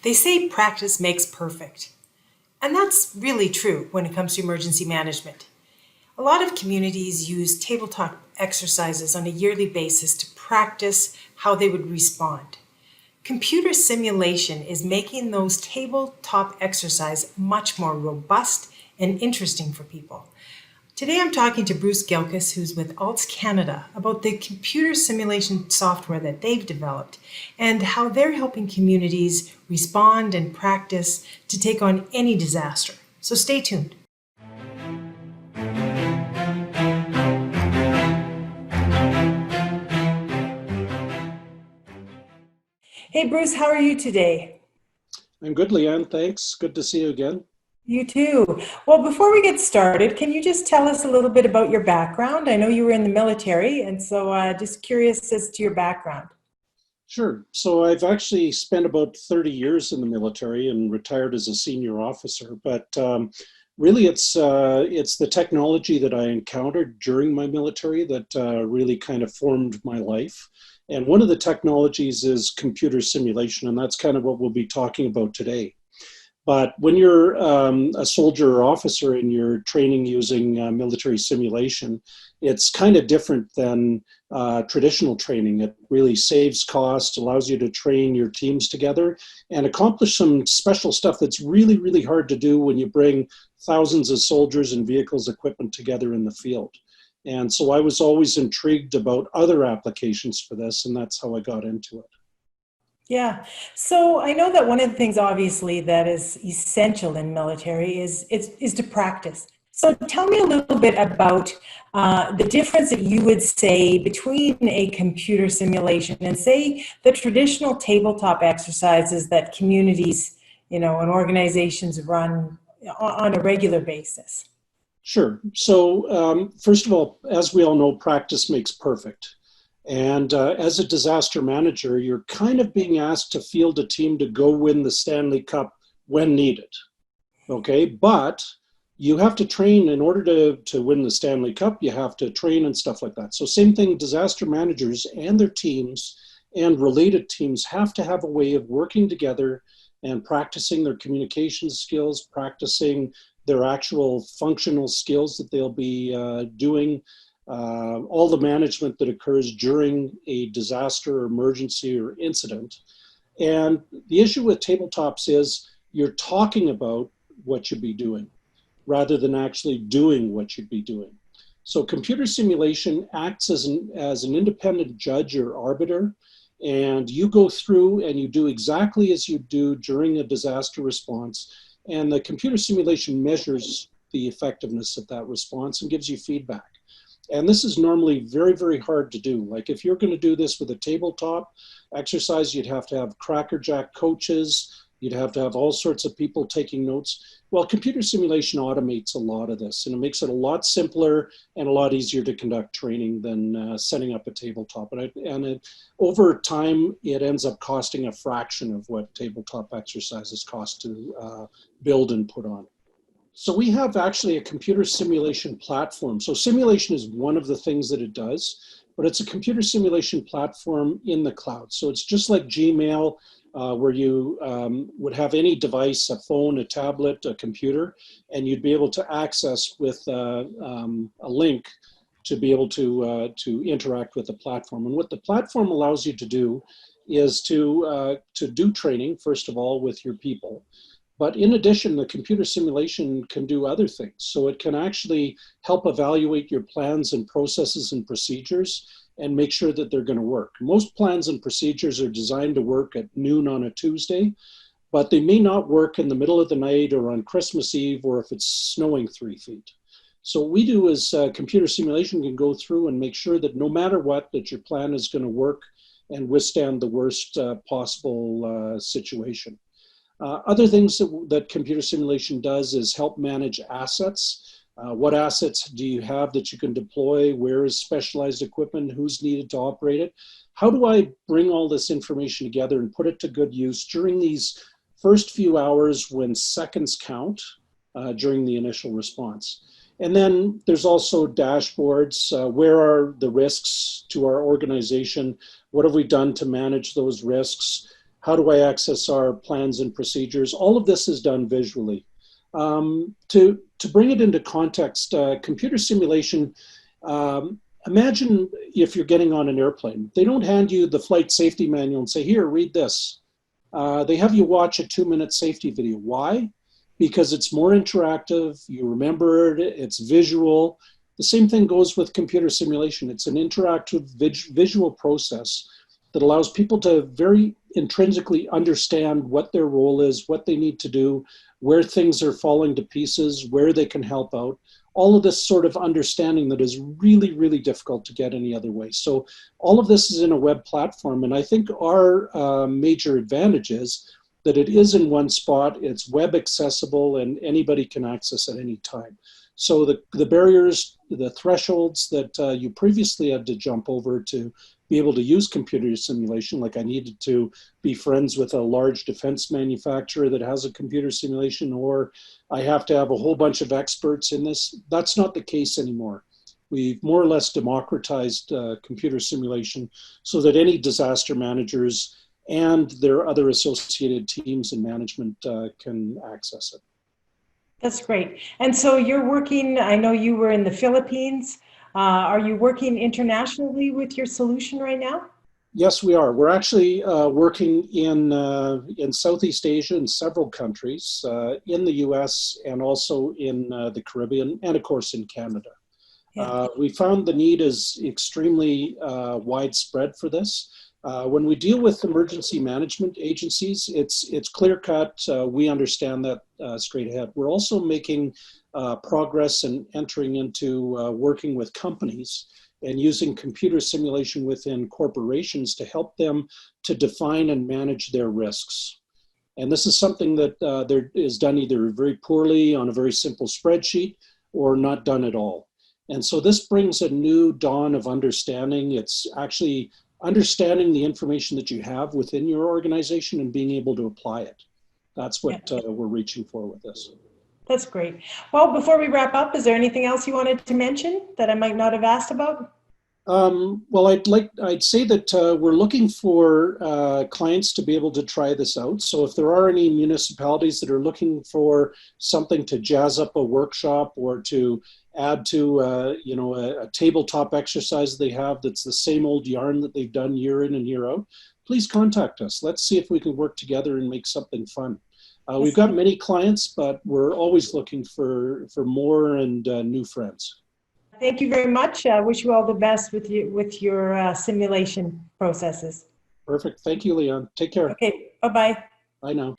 They say practice makes perfect. And that's really true when it comes to emergency management. A lot of communities use tabletop exercises on a yearly basis to practice how they would respond. Computer simulation is making those tabletop exercises much more robust and interesting for people. Today I'm talking to Bruce Gilkes, who's with Alts Canada, about the computer simulation software that they've developed and how they're helping communities respond and practice to take on any disaster. So stay tuned. Hey Bruce, how are you today? I'm good, Leanne. Thanks. Good to see you again. You too. Well, before we get started, can you just tell us a little bit about your background? I know you were in the military, and so just curious as to your background. Sure. So I've actually spent about 30 years in the military and retired as a senior officer. But really, it's the technology that I encountered during my military that really kind of formed my life. And one of the technologies is computer simulation, and that's kind of what we'll be talking about today. But when you're a soldier or officer and you're training using military simulation, it's kind of different than traditional training. It really saves cost, allows you to train your teams together and accomplish some special stuff that's really, really hard to do when you bring thousands of soldiers and vehicles, equipment together in the field. And so I was always intrigued about other applications for this, and that's how I got into it. Yeah. So I know that one of the things, obviously, that is essential in military is to practice. So tell me a little bit about the difference that you would say between a computer simulation and, say, the traditional tabletop exercises that communities, and organizations run on a regular basis. Sure. So first of all, as we all know, practice makes perfect. And as a disaster manager, you're kind of being asked to field a team to go win the Stanley Cup when needed. Okay, but you have to train in order to win the Stanley Cup. You have to train and stuff like that. So same thing, disaster managers and their teams and related teams have to have a way of working together and practicing their communication skills, practicing their actual functional skills that they'll be doing, all the management that occurs during a disaster or emergency or incident. And the issue with tabletops is you're talking about what you'd be doing rather than actually doing what you'd be doing. So computer simulation acts as an independent judge or arbiter, and you go through and you do exactly as you do during a disaster response, and the computer simulation measures the effectiveness of that response and gives you feedback. And this is normally very, very hard to do. Like if you're going to do this with a tabletop exercise, you'd have to have crackerjack coaches. You'd have to have all sorts of people taking notes. Well, computer simulation automates a lot of this, and it makes it a lot simpler and a lot easier to conduct training than setting up a tabletop. Over time, it ends up costing a fraction of what tabletop exercises cost to build and put on. So we have actually a computer simulation platform. So simulation is one of the things that it does, but it's a computer simulation platform in the cloud. So it's just like Gmail, where you would have any device, a phone, a tablet, a computer, and you'd be able to access with a link to be able to interact with the platform. And what the platform allows you to do is to do training, first of all, with your people. But in addition, the computer simulation can do other things. So it can actually help evaluate your plans and processes and procedures and make sure that they're going to work. Most plans and procedures are designed to work at noon on a Tuesday, but they may not work in the middle of the night or on Christmas Eve or if it's snowing 3 feet. So what we do is computer simulation can go through and make sure that no matter what, that your plan is going to work and withstand the worst possible situation. Other things that computer simulation does is help manage assets. What assets do you have that you can deploy? Where is specialized equipment? Who's needed to operate it? How do I bring all this information together and put it to good use during these first few hours when seconds count during the initial response? And then there's also dashboards. Where are the risks to our organization? What have we done to manage those risks? How do I access our plans and procedures? All of this is done visually. To bring it into context, computer simulation, imagine if you're getting on an airplane. They don't hand you the flight safety manual and say, here, read this. They have you watch a 2-minute safety video. Why? Because it's more interactive, you remember it, it's visual. The same thing goes with computer simulation. It's an interactive visual process that allows people to very intrinsically understand what their role is, what they need to do, where things are falling to pieces, where they can help out. All of this sort of understanding that is really, really difficult to get any other way. So all of this is in a web platform. And I think our major advantage is that it is in one spot, it's web accessible, and anybody can access at any time. So the barriers, the thresholds that you previously had to jump over to be able to use computer simulation, like I needed to be friends with a large defense manufacturer that has a computer simulation, or I have to have a whole bunch of experts in this, that's not the case anymore. We've more or less democratized computer simulation so that any disaster managers and their other associated teams and management can access it. That's great. And so you're working, I know you were in the Philippines. Are you working internationally with your solution right now? Yes, we are. We're actually working in Southeast Asia in several countries, in the US and also in the Caribbean, and of course in Canada. Yeah. We found the need is extremely widespread for this. When we deal with emergency management agencies, it's clear cut. We understand that straight ahead. We're also making progress and entering into working with companies and using computer simulation within corporations to help them to define and manage their risks. And this is something that there is done either very poorly on a very simple spreadsheet or not done at all. And so this brings a new dawn of understanding. It's actually understanding the information that you have within your organization and being able to apply it. That's what we're reaching for with this. That's great. Well, before we wrap up, is there anything else you wanted to mention that I might not have asked about? Well, I'd say that we're looking for clients to be able to try this out. So if there are any municipalities that are looking for something to jazz up a workshop or to add to a tabletop exercise they have that's the same old yarn that they've done year in and year out, please contact us. Let's see if we can work together and make something fun. We've got many clients, but we're always looking for more and new friends. Thank you very much. I wish you all the best with your simulation processes. Perfect. Thank you, Leon. Take care. Okay. Bye-bye. Bye now.